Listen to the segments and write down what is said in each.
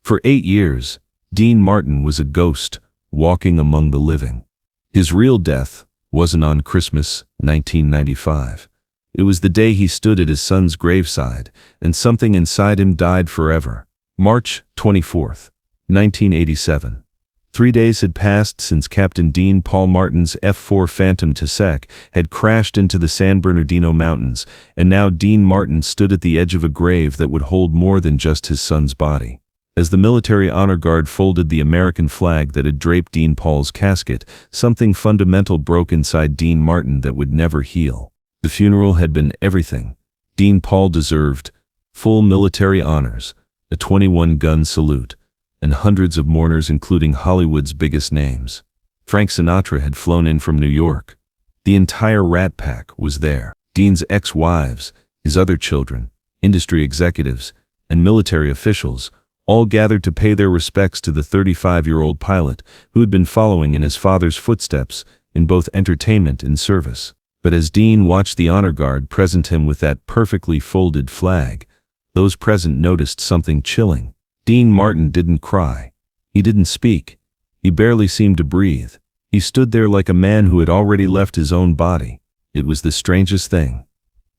For 8 years, Dean Martin was a ghost walking among the living. His real death wasn't on Christmas, 1995. It was the day he stood at his son's graveside, and something inside him died forever. March 24th, 1987. 3 days had passed since Captain Dean Paul Martin's F-4 Phantom Tasek had crashed into the San Bernardino Mountains, and now Dean Martin stood at the edge of a grave that would hold more than just his son's body. As the military honor guard folded the American flag that had draped Dean Paul's casket, something fundamental broke inside Dean Martin that would never heal. The funeral had been everything. Dean Paul deserved full military honors, a 21-gun salute, and hundreds of mourners including Hollywood's biggest names. Frank Sinatra had flown in from New York. The entire Rat Pack was there. Dean's ex-wives, his other children, industry executives, and military officials all gathered to pay their respects to the 35-year-old pilot who had been following in his father's footsteps in both entertainment and service. But as Dean watched the honor guard present him with that perfectly folded flag, those present noticed something chilling. Dean Martin didn't cry. He didn't speak. He barely seemed to breathe. He stood there like a man who had already left his own body. It was the strangest thing.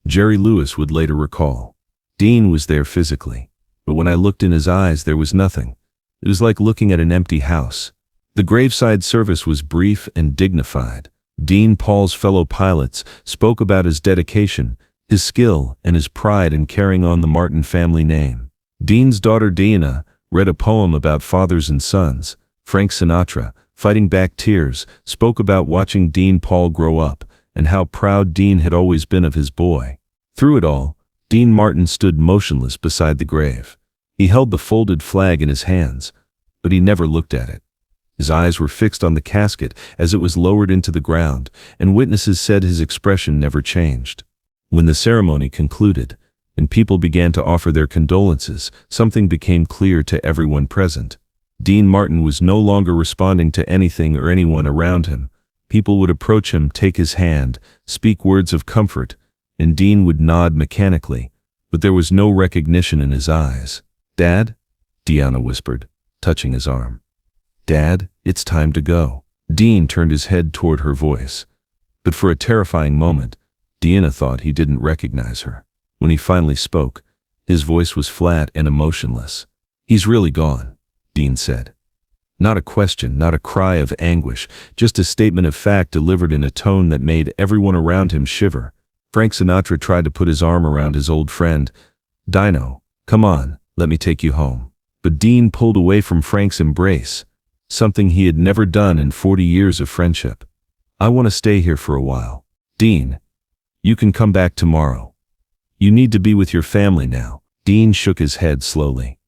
Jerry Lewis would later recall. Dean was there physically, but when I looked in his eyes there was nothing. It was like looking at an empty house. The graveside service was brief and dignified. Dean Paul's fellow pilots spoke about his dedication, his skill, and his pride in carrying on the Martin family name. Dean's daughter Diana read a poem about fathers and sons. Frank Sinatra, fighting back tears, spoke about watching Dean Paul grow up and how proud Dean had always been of his boy. Through it all, Dean Martin stood motionless beside the grave. He held the folded flag in his hands, but he never looked at it. His eyes were fixed on the casket as it was lowered into the ground, and witnesses said his expression never changed. When the ceremony concluded, and people began to offer their condolences, something became clear to everyone present. Dean Martin was no longer responding to anything or anyone around him. People would approach him, take his hand, speak words of comfort, and Dean would nod mechanically, but there was no recognition in his eyes. "Dad?" Deanna whispered, touching his arm. "Dad, it's time to go." Dean turned his head toward her voice, but for a terrifying moment, Deanna thought he didn't recognize her. When he finally spoke, his voice was flat and emotionless. "He's really gone," Dean said. Not a question, not a cry of anguish, just a statement of fact delivered in a tone that made everyone around him shiver. Frank Sinatra tried to put his arm around his old friend. "Dino, come on, let me take you home." But Dean pulled away from Frank's embrace, something he had never done in 40 years of friendship. "I want to stay here for a while. Dean, you can come back tomorrow. You need to be with your family now." Dean shook his head slowly.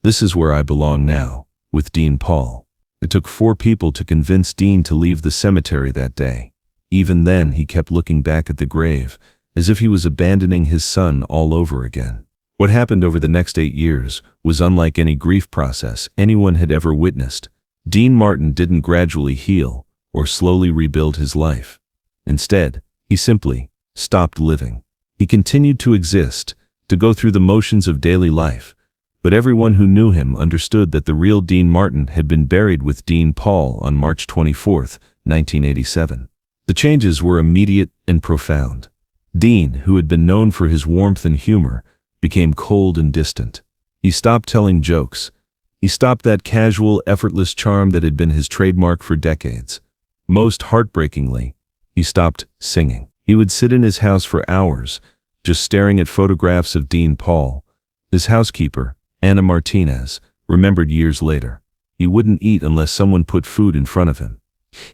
"This is where I belong now, with Dean Paul." It took 4 people to convince Dean to leave the cemetery that day. Even then, he kept looking back at the grave, as if he was abandoning his son all over again. What happened over the next 8 years was unlike any grief process anyone had ever witnessed. Dean Martin didn't gradually heal or slowly rebuild his life. Instead, he simply stopped living. He continued to exist, to go through the motions of daily life, but everyone who knew him understood that the real Dean Martin had been buried with Dean Paul on March 24th, 1987. The changes were immediate and profound. Dean, who had been known for his warmth and humor, became cold and distant. He stopped telling jokes. He stopped that casual, effortless charm that had been his trademark for decades. Most heartbreakingly, he stopped singing. He would sit in his house for hours, just staring at photographs of Dean Paul. His housekeeper, Anna Martinez, remembered years later. He wouldn't eat unless someone put food in front of him.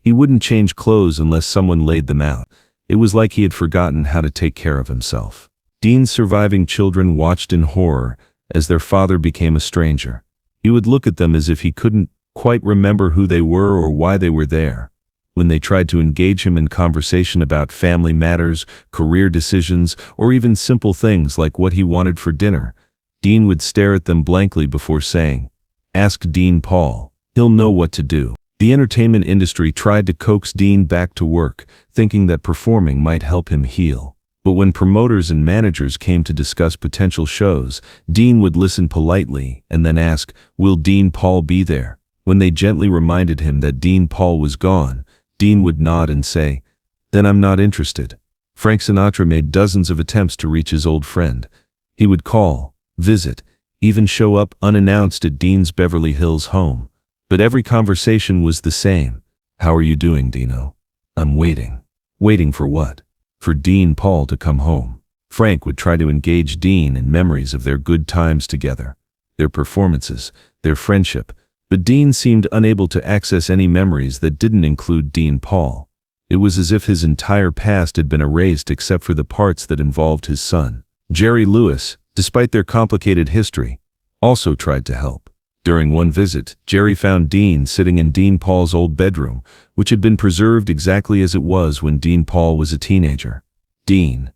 He wouldn't change clothes unless someone laid them out. It was like he had forgotten how to take care of himself. Dean's surviving children watched in horror as their father became a stranger. He would look at them as if he couldn't quite remember who they were or why they were there. When they tried to engage him in conversation about family matters, career decisions, or even simple things like what he wanted for dinner, Dean would stare at them blankly before saying, "Ask Dean Paul. He'll know what to do." The entertainment industry tried to coax Dean back to work, thinking that performing might help him heal. But when promoters and managers came to discuss potential shows, Dean would listen politely and then ask, "Will Dean Paul be there?" When they gently reminded him that Dean Paul was gone, Dean would nod and say, "Then I'm not interested." Frank Sinatra made dozens of attempts to reach his old friend. He would call, visit, even show up unannounced at Dean's Beverly Hills home. But every conversation was the same. "How are you doing, Dino?" "I'm waiting." Waiting for what? For Dean Paul to come home. Frank would try to engage Dean in memories of their good times together, their performances, their friendship, but Dean seemed unable to access any memories that didn't include Dean Paul. It was as if his entire past had been erased except for the parts that involved his son. Jerry Lewis, despite their complicated history, also tried to help. During one visit, Jerry found Dean sitting in Dean Paul's old bedroom, which had been preserved exactly as it was when Dean Paul was a teenager. "Dean,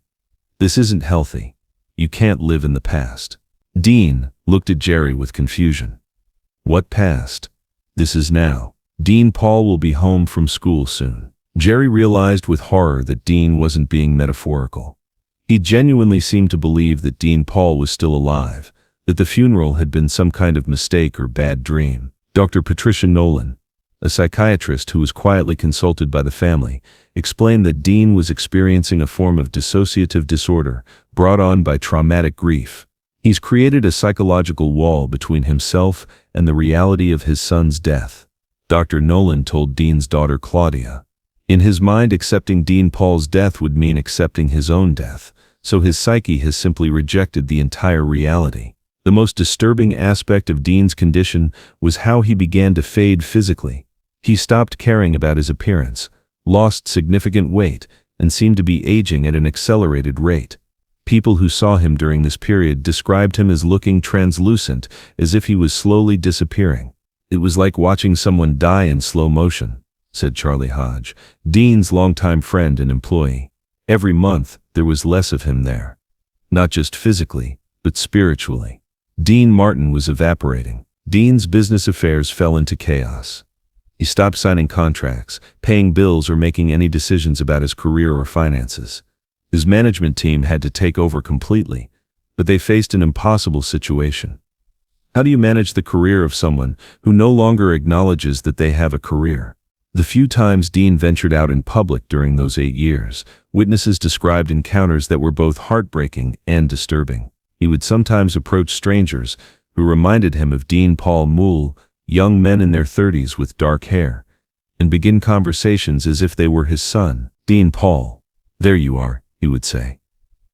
this isn't healthy. You can't live in the past." Dean looked at Jerry with confusion. "What past? This is now. Dean Paul will be home from school soon." Jerry realized with horror that Dean wasn't being metaphorical. He genuinely seemed to believe that Dean Paul was still alive, that the funeral had been some kind of mistake or bad dream. Dr. Patricia Nolan, a psychiatrist who was quietly consulted by the family, explained that Dean was experiencing a form of dissociative disorder brought on by traumatic grief. He's created a psychological wall between himself and the reality of his son's death. Dr. Nolan told Dean's daughter Claudia, "In his mind, accepting Dean Paul's death would mean accepting his own death, so his psyche has simply rejected the entire reality." The most disturbing aspect of Dean's condition was how he began to fade physically. He stopped caring about his appearance, lost significant weight, and seemed to be aging at an accelerated rate. People who saw him during this period described him as looking translucent, as if he was slowly disappearing. "It was like watching someone die in slow motion," said Charlie Hodge, Dean's longtime friend and employee. Every month, there was less of him there. Not just physically, but spiritually. Dean Martin was evaporating. Dean's business affairs fell into chaos. He stopped signing contracts, paying bills, or making any decisions about his career or finances. His management team had to take over completely, but they faced an impossible situation. How do you manage the career of someone who no longer acknowledges that they have a career? The few times Dean ventured out in public during those 8 years, witnesses described encounters that were both heartbreaking and disturbing. He would sometimes approach strangers who reminded him of Dean Paul Moule, young men in their 30s with dark hair, and begin conversations as if they were his son. "Dean Paul, there you are," he would say.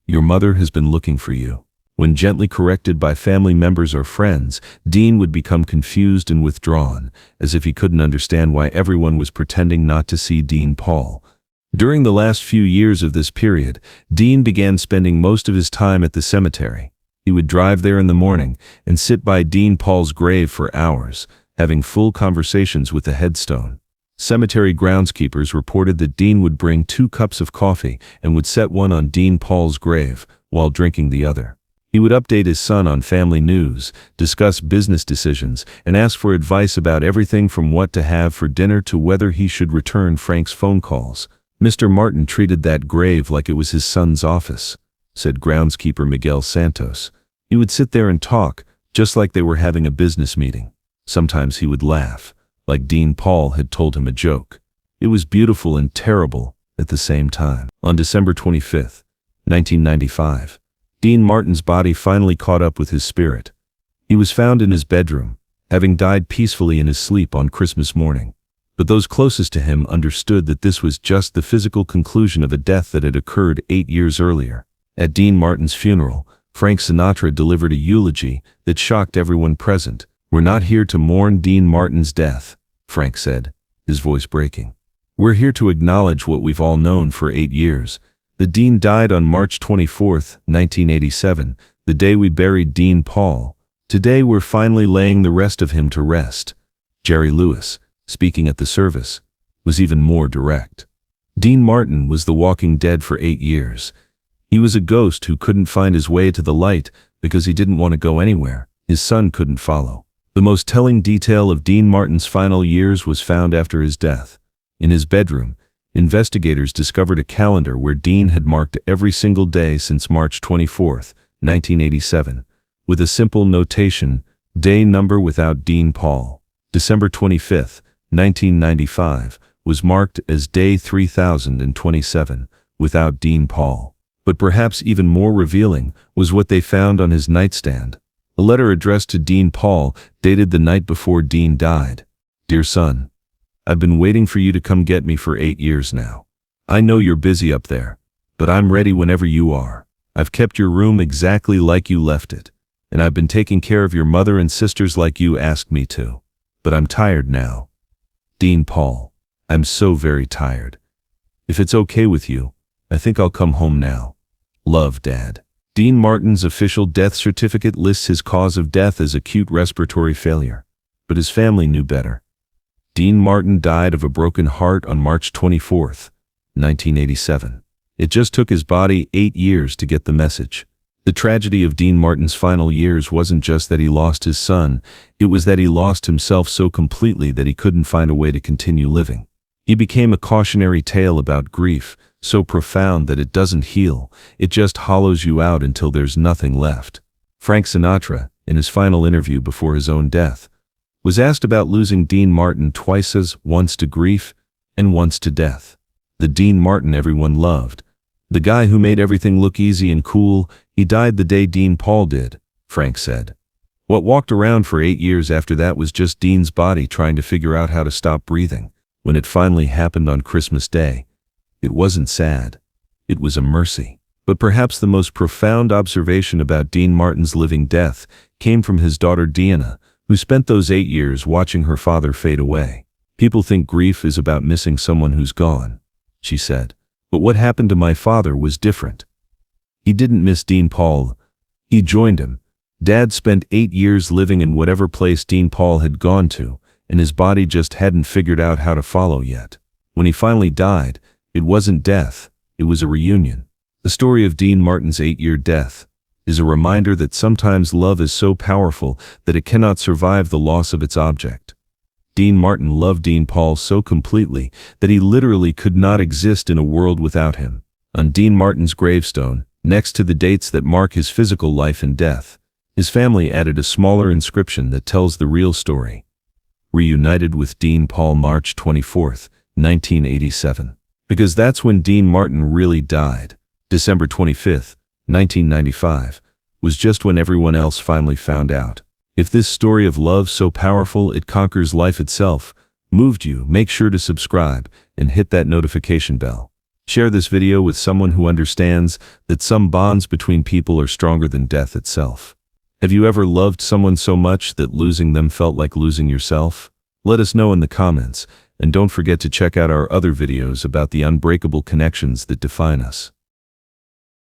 "Your mother has been looking for you." When gently corrected by family members or friends, Dean would become confused and withdrawn, as if he couldn't understand why everyone was pretending not to see Dean Paul. During the last few years of this period, Dean began spending most of his time at the cemetery. He would drive there in the morning and sit by Dean Paul's grave for hours, having full conversations with the headstone. Cemetery groundskeepers reported that Dean would bring 2 cups of coffee and would set one on Dean Paul's grave while drinking the other. He would update his son on family news, discuss business decisions, and ask for advice about everything from what to have for dinner to whether he should return Frank's phone calls. "Mr. Martin treated that grave like it was his son's office," said groundskeeper Miguel Santos. "He would sit there and talk, just like they were having a business meeting. Sometimes he would laugh, like Dean Paul had told him a joke. It was beautiful and terrible at the same time." On December 25, 1995, Dean Martin's body finally caught up with his spirit. He was found in his bedroom, having died peacefully in his sleep on Christmas morning. But those closest to him understood that this was just the physical conclusion of a death that had occurred 8 years earlier. At Dean Martin's funeral, Frank Sinatra delivered a eulogy that shocked everyone present. "We're not here to mourn Dean Martin's death," Frank said, his voice breaking. "We're here to acknowledge what we've all known for 8 years. The Dean died on March 24, 1987, the day we buried Dean Paul. Today we're finally laying the rest of him to rest." Jerry Lewis, speaking at the service, was even more direct. Dean Martin was the walking dead for 8 years. He was a ghost who couldn't find his way to the light because he didn't want to go anywhere. His son couldn't follow. The most telling detail of Dean Martin's final years was found after his death. In his bedroom, investigators discovered a calendar where Dean had marked every single day since March 24, 1987, with a simple notation, day number without Dean Paul. December 25, 1995, was marked as day 3027, without Dean Paul. But perhaps even more revealing was what they found on his nightstand. A letter addressed to Dean Paul, dated the night before Dean died. Dear son, I've been waiting for you to come get me for 8 years now. I know you're busy up there, but I'm ready whenever you are. I've kept your room exactly like you left it, and I've been taking care of your mother and sisters like you asked me to. But I'm tired now. Dean Paul, I'm so very tired. If it's okay with you, I think I'll come home now. Love, Dad. Dean Martin's official death certificate lists his cause of death as acute respiratory failure, but his family knew better. Dean Martin died of a broken heart on March 24, 1987. It just took his body 8 years to get the message. The tragedy of Dean Martin's final years wasn't just that he lost his son, it was that he lost himself so completely that he couldn't find a way to continue living. He became a cautionary tale about grief, so profound that it doesn't heal, it just hollows you out until there's nothing left. Frank Sinatra, in his final interview before his own death, was asked about losing Dean Martin twice as, once to grief and once to death. The Dean Martin everyone loved, the guy who made everything look easy and cool, he died the day Dean Paul did, Frank said. What walked around for 8 years after that was just Dean's body trying to figure out how to stop breathing. When it finally happened on Christmas Day, it wasn't sad. It was a mercy. But perhaps the most profound observation about Dean Martin's living death came from his daughter Deanna, who spent those 8 years watching her father fade away. People think grief is about missing someone who's gone, she said. But what happened to my father was different. He didn't miss Dean Paul. He joined him. Dad spent 8 years living in whatever place Dean Paul had gone to, and his body just hadn't figured out how to follow yet. When he finally died, it wasn't death, it was a reunion. The story of Dean Martin's 8-year death is a reminder that sometimes love is so powerful that it cannot survive the loss of its object. Dean Martin loved Dean Paul so completely that he literally could not exist in a world without him. On Dean Martin's gravestone, next to the dates that mark his physical life and death, his family added a smaller inscription that tells the real story. Reunited with Dean Paul March 24, 1987. Because that's when Dean Martin really died. December 25, 1995, was just when everyone else finally found out. If this story of love so powerful it conquers life itself moved you, make sure to subscribe and hit that notification bell. Share this video with someone who understands that some bonds between people are stronger than death itself. Have you ever loved someone so much that losing them felt like losing yourself? Let us know in the comments, and don't forget to check out our other videos about the unbreakable connections that define us.